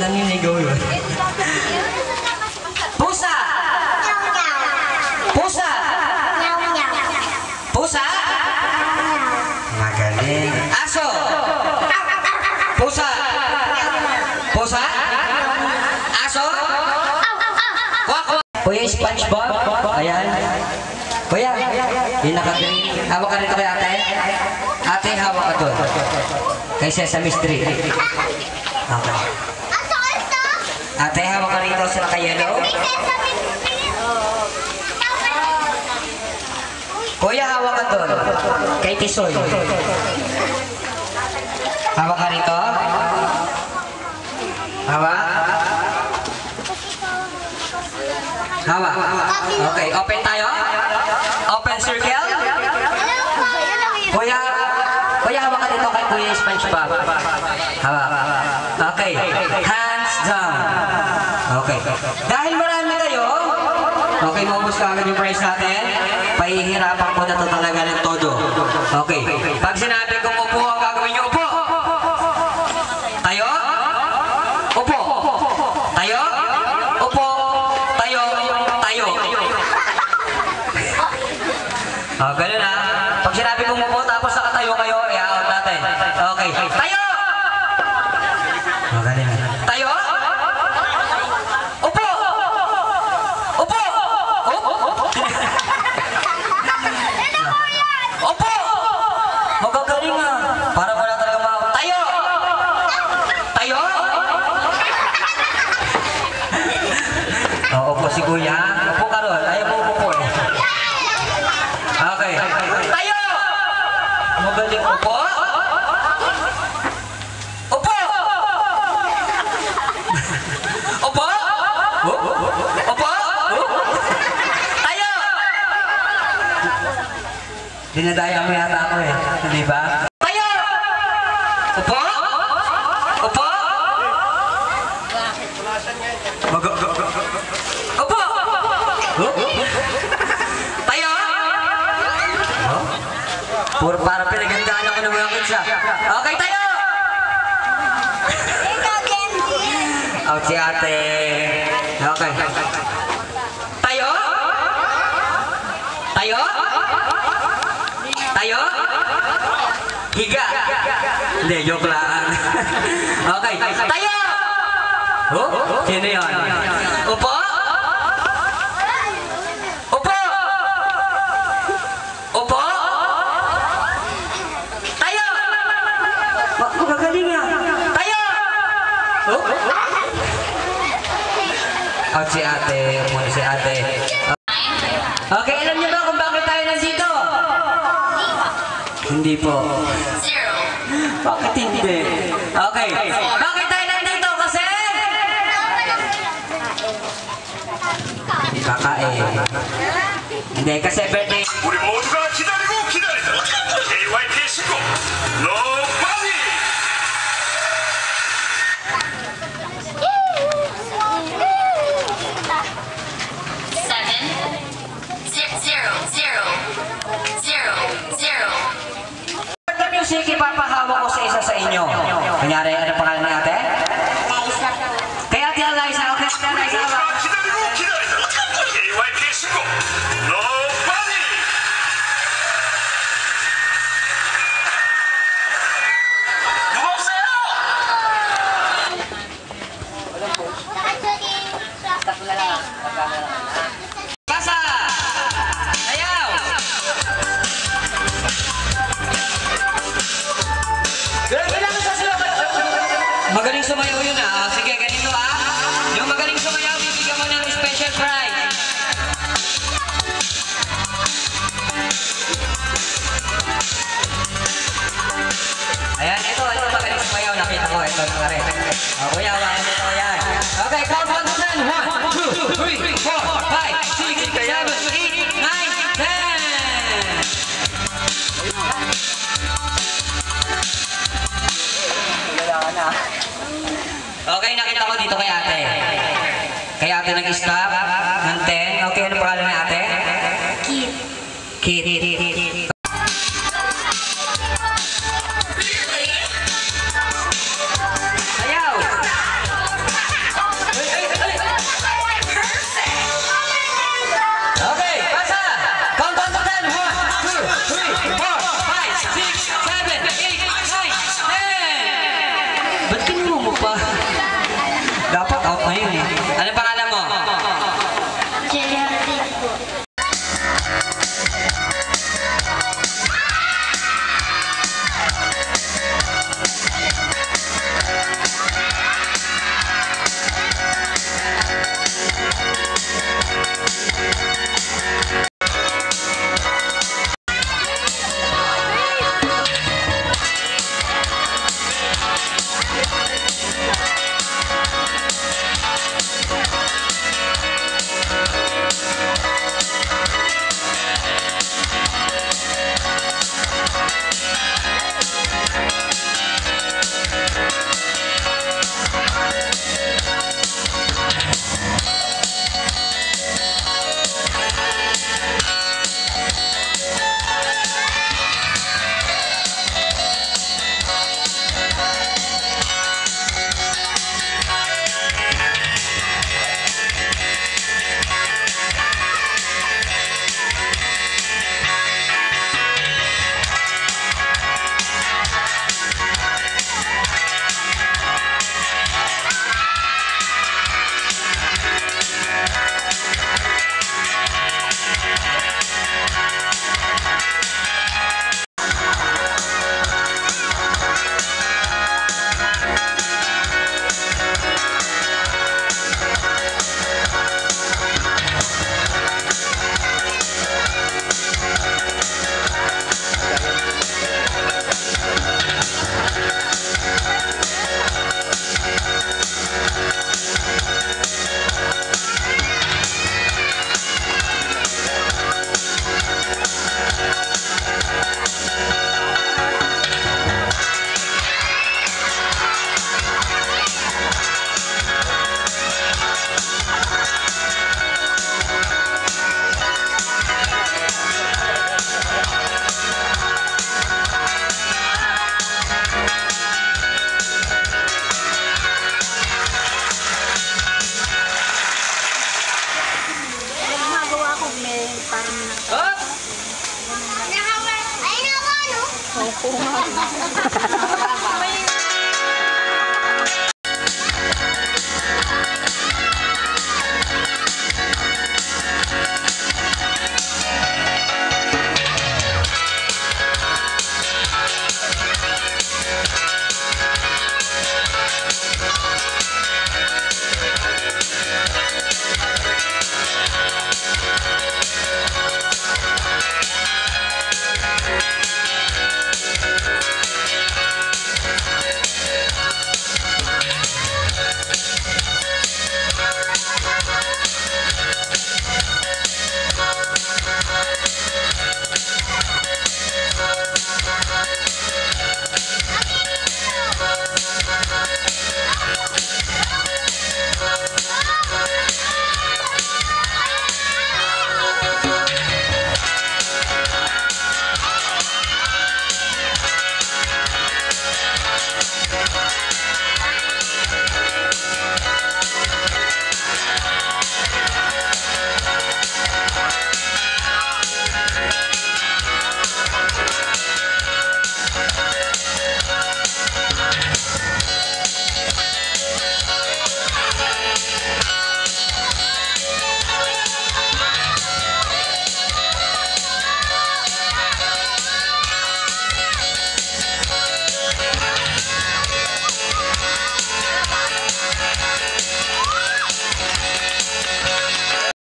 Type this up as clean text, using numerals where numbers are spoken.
Naninigaw yun. Pusa! Pusa! Pusa! Magaling. Aso! Pusa! Pusa? Aso? Kuya SpongeBob? Ayan. Kuya, yung nakagreen. Hawak ka rito kay ate. Ate, hawak ka doon. Kay Sesame Street. Okay. Ate, hawak ka rito sa naka-yellow. Kuya, hawak ka doon. Kay Tisoy. Hawak ka rito. Hawak. Hawak. Okay, open tayo. Open circle. Kuya, hawak ka dito kay Kuya SpongeBob. Hawak. Okay, hands down. Okay. Dahil marami kayo, okay, maubos ka agad yung prize natin. Pahihirapan ko na ito talaga ng todo. Okay, pag sinabi kong upo, ang gagawin niyo upo. Tayo. Upo. Tayo. Upo. Tayo. Tayo. Oh, ganun na. Pag sinabi kong upo, tapos nakatayo kayo, i-out natin. Okay. Tayo! Oh, ganun na. Tayo! Upo! Upo! Upo! Magagaling nga. Para wala talaga mga... Tayo! Tayo! Oh, upo si Kuya. Upo ka ron. Ayaw mo upo eh. Okay. Tayo! Magaling upo. Upo! Upo! Upo! Tayo! Dinadaya mo yata ako eh. Hindi ba? Tayo! Upo! Upo! Upo! Tayo! Puro para pinagandaan ako ng mga kids ah. Okay, tayo! Out si ate. Okay. Tayo? Tayo? Tayo? Higa. Hindi, joke lang. Okay. Tayo! Oh? Sino yun? Upo? Upo! Upo? Tayo! Magagaling nga. Tayo! Oh? Out si ate. Muna si ate. Okay, alam niyo ba kung bakit tayo nandito? Hindi po. Bakit hindi? Okay. Bakit tayo nandito? Kasi? Kakain. Hindi, kasi birthday. 우리 모두가 기다리고 기다리던 JYP 신곡 Nobody! Sige, papahawak ko sa isa sa inyo. Kunyari, ano pangalan ni ate? Liza. Kay ate Liza, okay? Liza, JYP 신곡 Nobody! 누가 없어요? Pasa! Ayaw! Magaling sumayaw yun ah. Sige, ganito ah. Yung magaling sumayaw, bibigyan mo ng special prize. Ayan, ito magaling sumayaw. Nakita ko, ito na rin. Kuya, wala ito yan. Okay, count 1 to 10. 1, 2, 3, 4, 5, 6, 7, 8, 9, 10. Okay, nakita ko dito kay ate. Kay ate nag-stop ng 10. Okay, ano pangalan ni ate? Kit. Kit. Ayaw! Up! Ay, nawa, no? Opo, nga.